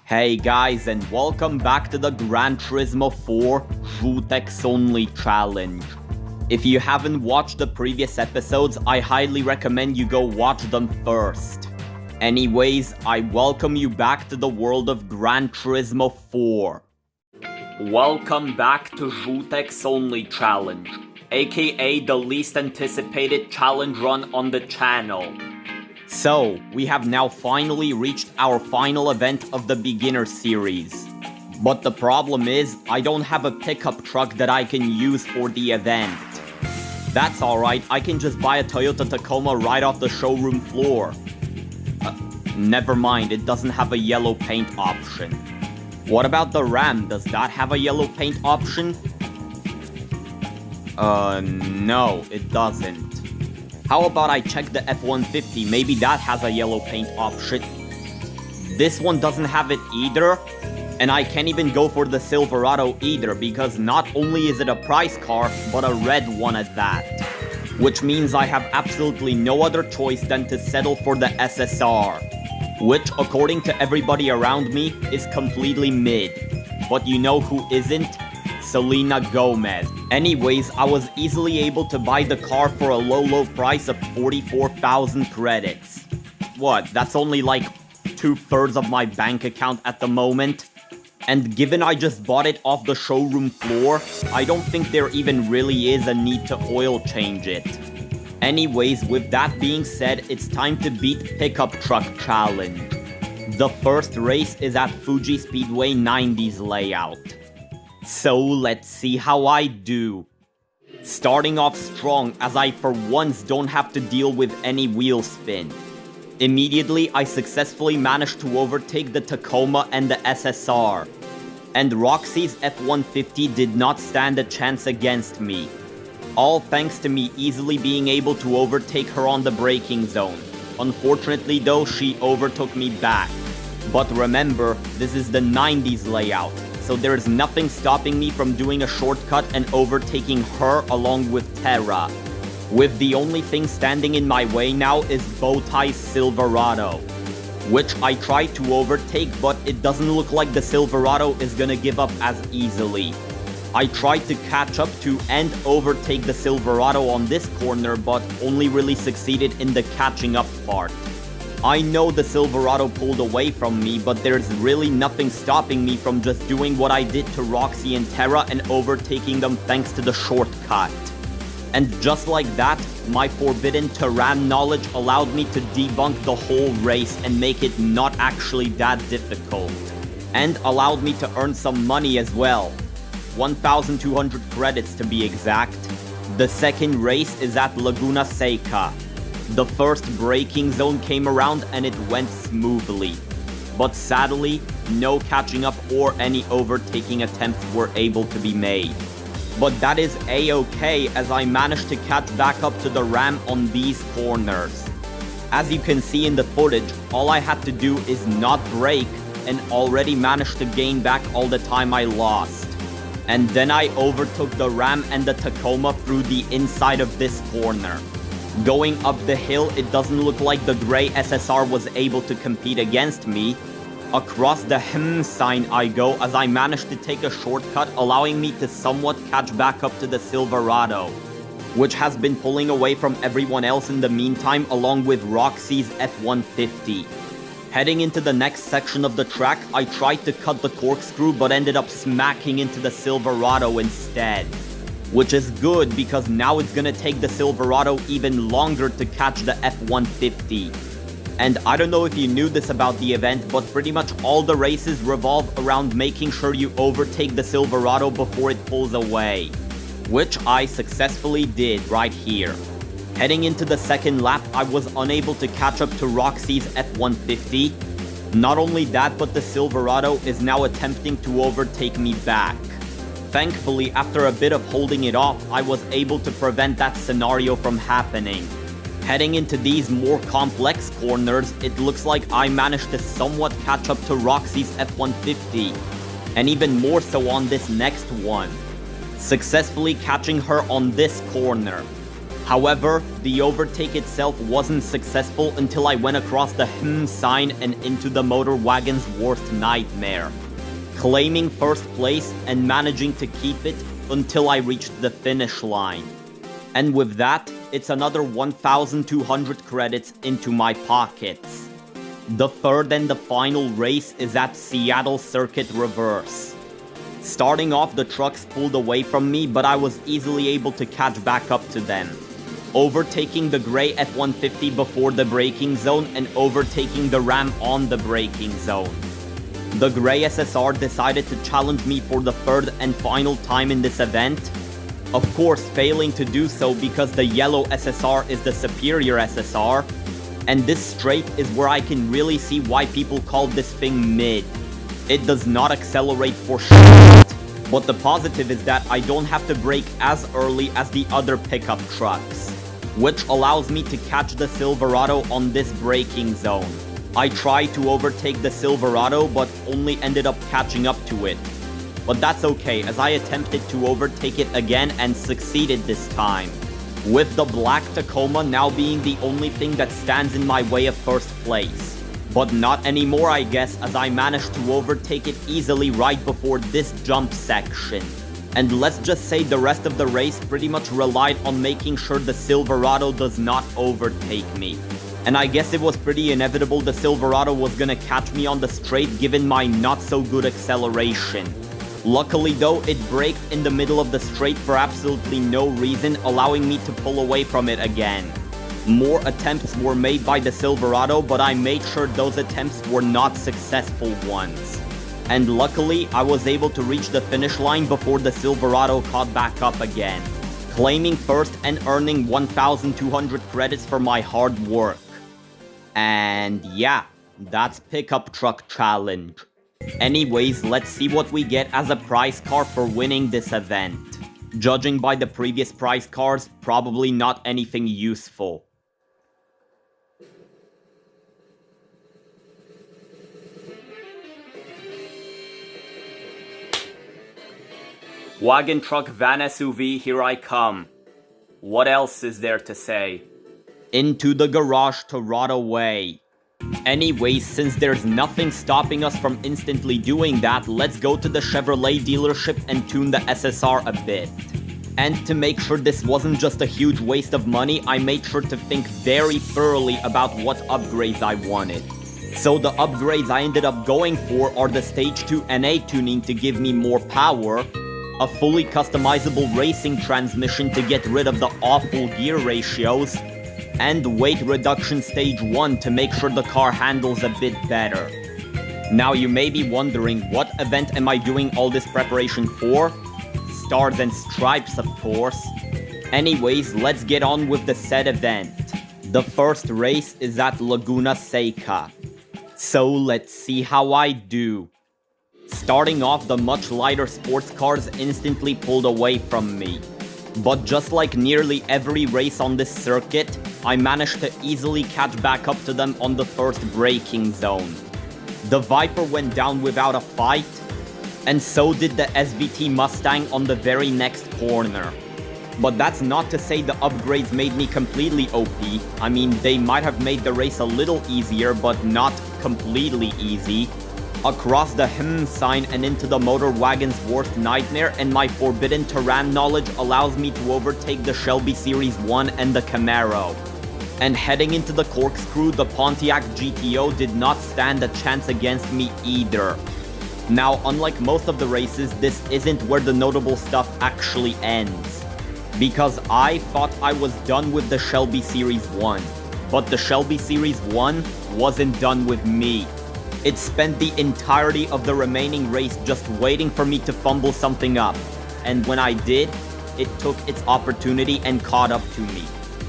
Hey guys, and welcome back to the Gran Turismo 4 Żółteks only challenge. If you haven't watched the previous episodes, I highly recommend you go watch them first. Anyways, I welcome you back to the world of Gran Turismo 4. Welcome back to Żółteks only challenge, aka the least anticipated challenge run on the channel. So, we have now finally reached our final event of the beginner series. But the problem is, I don't have a pickup truck that I can use for the event. That's alright, I can just buy a Toyota Tacoma right off the showroom floor. Never mind, it doesn't have a yellow paint option. What about the Ram? Does that have a yellow paint option? No, it doesn't. How about I check the F-150, maybe that has a yellow paint option. This one doesn't have it either, and I can't even go for the Silverado either, because not only is it a price car, but a red one at that. Which means I have absolutely no other choice than to settle for the SSR. Which, according to everybody around me, is completely mid. But you know who isn't? Selena Gomez. Anyways, I was easily able to buy the car for a low price of 44,000 credits. What, that's only like 2/3 of my bank account at the moment? And given I just bought it off the showroom floor, I don't think there even really is a need to oil change it. Anyways, with that being said, it's time to beat Pickup Truck Challenge. The first race is at Fuji Speedway 90s layout. So let's see how I do. Starting off strong, as I for once don't have to deal with any wheel spin. Immediately, I successfully managed to overtake the Tacoma and the SSR. And Roxy's F-150 did not stand a chance against me. All thanks to me easily being able to overtake her on the braking zone. Unfortunately though, she overtook me back. But remember, this is the 90s layout, so there is nothing stopping me from doing a shortcut and overtaking her along with Terra. With the only thing standing in my way now is Bowtie's Silverado, which I tried to overtake, but it doesn't look like the Silverado is gonna give up as easily. I tried to catch up to and overtake the Silverado on this corner, but only really succeeded in the catching up part. I know the Silverado pulled away from me, but there's really nothing stopping me from just doing what I did to Roxy and Terra and overtaking them thanks to the shortcut. And just like that, my forbidden Terran knowledge allowed me to debunk the whole race and make it not actually that difficult. And allowed me to earn some money as well. 1,200 credits to be exact. The second race is at Laguna Seca. The first braking zone came around and it went smoothly. But sadly, no catching up or any overtaking attempts were able to be made. But that is a-okay, as I managed to catch back up to the Ram on these corners. As you can see in the footage, all I had to do is not brake and already managed to gain back all the time I lost. And then I overtook the Ram and the Tacoma through the inside of this corner. Going up the hill, it doesn't look like the gray SSR was able to compete against me. Across the sign I go as I managed to take a shortcut, allowing me to somewhat catch back up to the Silverado, which has been pulling away from everyone else in the meantime, along with Roxy's F-150. Heading into the next section of the track, I tried to cut the corkscrew but ended up smacking into the Silverado instead. Which is good, because now it's gonna take the Silverado even longer to catch the F-150. And I don't know if you knew this about the event, but pretty much all the races revolve around making sure you overtake the Silverado before it pulls away. Which I successfully did right here. Heading into the second lap, I was unable to catch up to Roxy's F-150. Not only that, but the Silverado is now attempting to overtake me back. Thankfully, after a bit of holding it off, I was able to prevent that scenario from happening. Heading into these more complex corners, it looks like I managed to somewhat catch up to Roxy's F-150, and even more so on this next one, successfully catching her on this corner. However, the overtake itself wasn't successful until I went across the sign and into the motor wagon's worst nightmare, claiming first place and managing to keep it until I reached the finish line. And with that, it's another 1,200 credits into my pockets. The third and the final race is at Seattle Circuit Reverse. Starting off, the trucks pulled away from me, but I was easily able to catch back up to them, overtaking the gray F-150 before the braking zone and overtaking the Ram on the braking zone. The gray SSR decided to challenge me for the third and final time in this event, of course failing to do so because the yellow SSR is the superior SSR, and this straight is where I can really see why people call this thing mid. It does not accelerate for shit, but the positive is that I don't have to brake as early as the other pickup trucks, which allows me to catch the Silverado on this braking zone. I tried to overtake the Silverado but only ended up catching up to it. But that's okay, as I attempted to overtake it again and succeeded this time, with the black Tacoma now being the only thing that stands in my way of first place. But not anymore, I guess, as I managed to overtake it easily right before this jump section. And let's just say the rest of the race pretty much relied on making sure the Silverado does not overtake me. And I guess it was pretty inevitable the Silverado was gonna catch me on the straight given my not so good acceleration. Luckily though, it braked in the middle of the straight for absolutely no reason, allowing me to pull away from it again. More attempts were made by the Silverado, but I made sure those attempts were not successful ones. And luckily, I was able to reach the finish line before the Silverado caught back up again, claiming first and earning 1,200 credits for my hard work. And yeah, that's Pickup Truck Challenge. Anyways, let's see what we get as a prize car for winning this event. Judging by the previous prize cars, probably not anything useful. Wagon, truck, van, SUV, here I come. What else is there to say? Into the garage to rot away. Anyways, since there's nothing stopping us from instantly doing that, let's go to the Chevrolet dealership and tune the SSR a bit. And to make sure this wasn't just a huge waste of money, I made sure to think very thoroughly about what upgrades I wanted. So the upgrades I ended up going for are the Stage 2 NA tuning to give me more power, a fully customizable racing transmission to get rid of the awful gear ratios, and weight reduction stage 1 to make sure the car handles a bit better. Now you may be wondering, what event am I doing all this preparation for? Stars and Stripes, of course. Anyways, let's get on with the said event. The first race is at Laguna Seca. So let's see how I do. Starting off, the much lighter sports cars instantly pulled away from me. But just like nearly every race on this circuit, I managed to easily catch back up to them on the first braking zone. The Viper went down without a fight, and so did the SVT Mustang on the very next corner. But that's not to say the upgrades made me completely OP. I mean, they might have made the race a little easier, but not completely easy. Across the sign and into the motor wagon's worst nightmare, and my forbidden terrain knowledge allows me to overtake the Shelby Series 1 and the Camaro. And heading into the corkscrew, the Pontiac GTO did not stand a chance against me either. Now, unlike most of the races, this isn't where the notable stuff actually ends, because I thought I was done with the Shelby Series 1, but the Shelby Series 1 wasn't done with me. It spent the entirety of the remaining race just waiting for me to fumble something up, and when I did, it took its opportunity and caught up to me.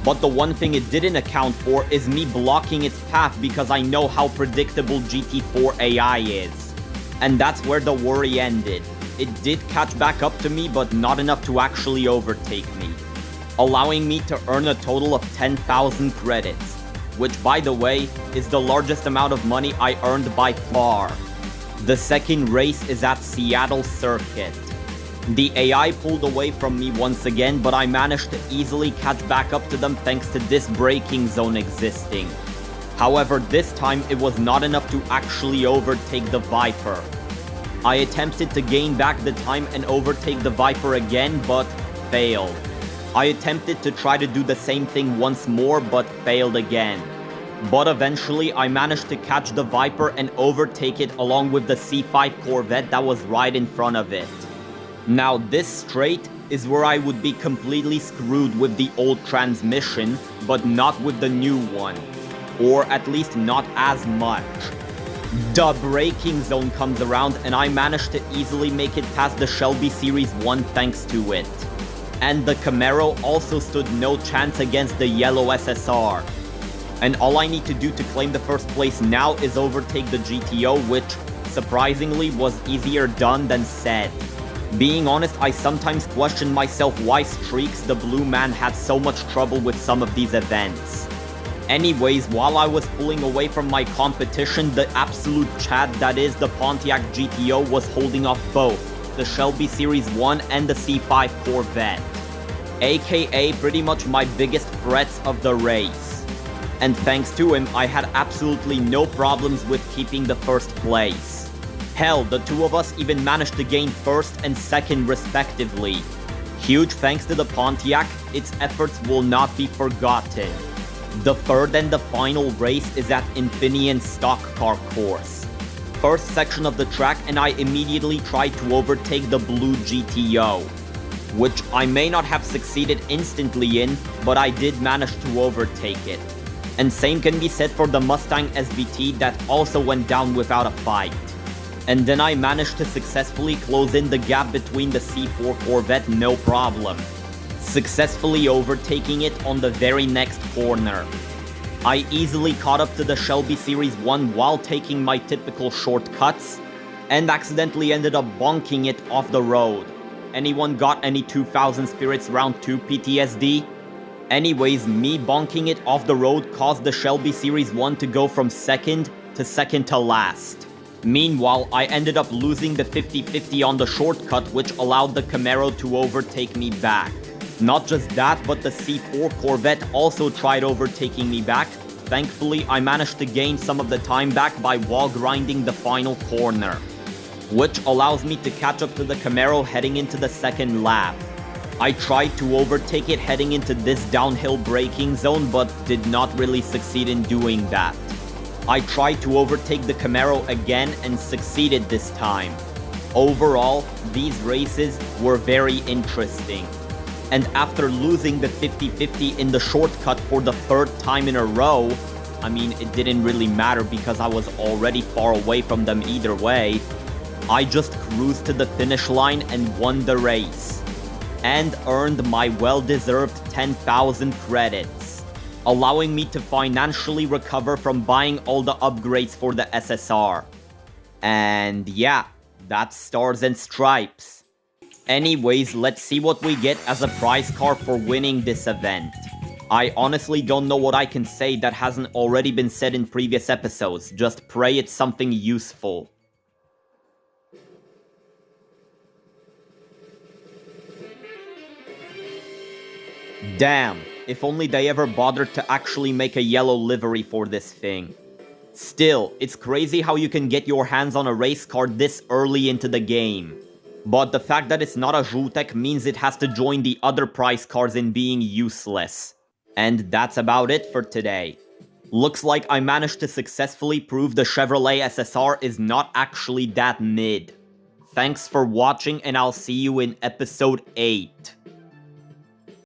But the one thing it didn't account for is me blocking its path, because I know how predictable GT4 AI is. And that's where the worry ended. It did catch back up to me, but not enough to actually overtake me, allowing me to earn a total of 10,000 credits, which, by the way, is the largest amount of money I earned by far. The second race is at Seattle Circuit. The AI pulled away from me once again, but I managed to easily catch back up to them thanks to this braking zone existing. However, this time it was not enough to actually overtake the Viper. I attempted to gain back the time and overtake the Viper again, but failed. I attempted to try to do the same thing once more, but failed again. But eventually, I managed to catch the Viper and overtake it along with the C5 Corvette that was right in front of it. Now, this straight is where I would be completely screwed with the old transmission, but not with the new one. Or at least not as much. The braking zone comes around and I managed to easily make it past the Shelby Series 1 thanks to it. And the Camaro also stood no chance against the yellow SSR. And all I need to do to claim the first place now is overtake the GTO, which, surprisingly, was easier done than said. Being honest, I sometimes question myself why Streaks the Blue Man had so much trouble with some of these events. Anyways, while I was pulling away from my competition, the absolute Chad that is the Pontiac GTO was holding off both the Shelby Series 1 and the C5 Corvette, aka pretty much my biggest threats of the race. And thanks to him, I had absolutely no problems with keeping the first place. Hell, the two of us even managed to gain first and second respectively. Huge thanks to the Pontiac, its efforts will not be forgotten. The third and the final race is at Infineon Stock Car Course. First section of the track, and I immediately tried to overtake the blue GTO, which I may not have succeeded instantly in, but I did manage to overtake it. And same can be said for the Mustang SVT that also went down without a fight. And then I managed to successfully close in the gap between the C4 Corvette no problem, successfully overtaking it on the very next corner. I easily caught up to the Shelby Series 1 while taking my typical shortcuts, and accidentally ended up bonking it off the road. Anyone got any 2000 Spirits Round 2 PTSD? Anyways, me bonking it off the road caused the Shelby Series 1 to go from second to last. Meanwhile, I ended up losing the 50-50 on the shortcut, which allowed the Camaro to overtake me back. Not just that, but the C4 Corvette also tried overtaking me back. Thankfully, I managed to gain some of the time back by wall grinding the final corner, which allows me to catch up to the Camaro heading into the second lap. I tried to overtake it heading into this downhill braking zone, but did not really succeed in doing that. I tried to overtake the Camaro again and succeeded this time. Overall, these races were very interesting. And after losing the 50-50 in the shortcut for the third time in a row, I mean, it didn't really matter because I was already far away from them either way, I just cruised to the finish line and won the race, and earned my well-deserved 10,000 credits, allowing me to financially recover from buying all the upgrades for the SSR. And yeah, that's Stars and Stripes. Anyways, let's see what we get as a prize car for winning this event. I honestly don't know what I can say that hasn't already been said in previous episodes, just pray it's something useful. Damn, if only they ever bothered to actually make a yellow livery for this thing. Still, it's crazy how you can get your hands on a race car this early into the game. But the fact that it's not a Żółteks means it has to join the other prize cars in being useless. And that's about it for today. Looks like I managed to successfully prove the Chevrolet SSR is not actually that mid. Thanks for watching, and I'll see you in episode 8.